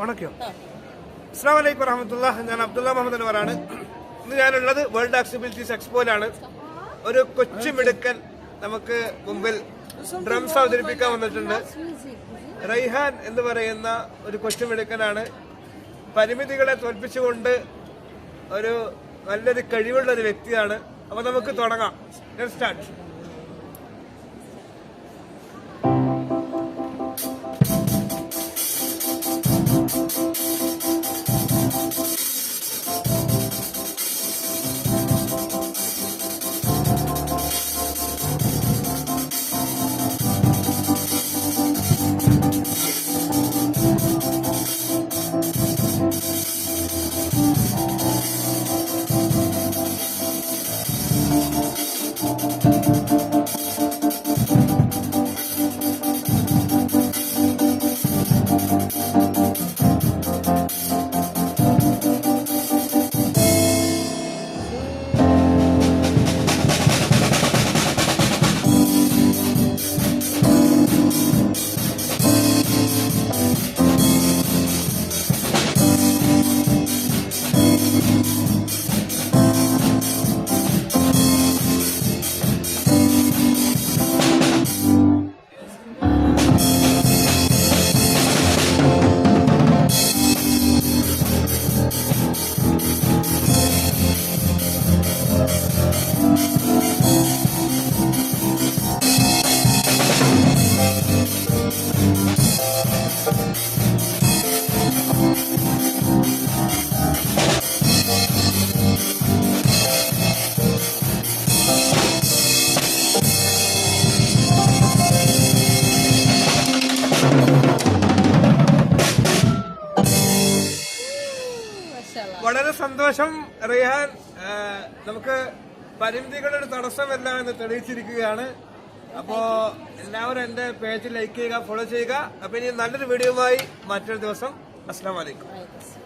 ഉണക്കിയോ? അസ്സലാമു അലൈക്കും വറഹ്മത്തുള്ളാഹി. ഞാൻ അബ്ദുള്ള മുഹമ്മദ് അൻവറാണ്. ഇന്ന് ഞാനുള്ളത് വേൾഡ് ആക്സിബിലിറ്റീസ് എക്സ്പോയിലാണ്. ഒരു കൊച്ചു മിടുക്കൻ നമുക്ക് മുമ്പിൽ ഡ്രംസ് അവതരിപ്പിക്കാൻ വന്നിട്ടുണ്ട്. റൈഹാൻ എന്ന് പറയുന്ന ഒരു കൊച്ചു മിടുക്കനാണ്. പരിമിതികളെ തോൽപ്പിച്ചുകൊണ്ട് ഒരു നല്ലൊരു കഴിവുള്ള ഒരു വ്യക്തിയാണ്. അപ്പൊ നമുക്ക് തുടങ്ങാം. സ്റ്റാർട്ട്. വളരെ സന്തോഷം റൈഹാൻ. നമുക്ക് പരിമിതികളുടെ തടസ്സമല്ല എന്ന് തെളിയിച്ചിരിക്കുകയാണ്. അപ്പോ എല്ലാവരും എന്റെ പേജ് ലൈക്ക് ചെയ്യുക, ഫോളോ ചെയ്യുക. അപ്പൊ ഇനി നല്ലൊരു വീഡിയോയുമായി മറ്റൊരു ദിവസം. അസ്സലാമു അലൈക്കും.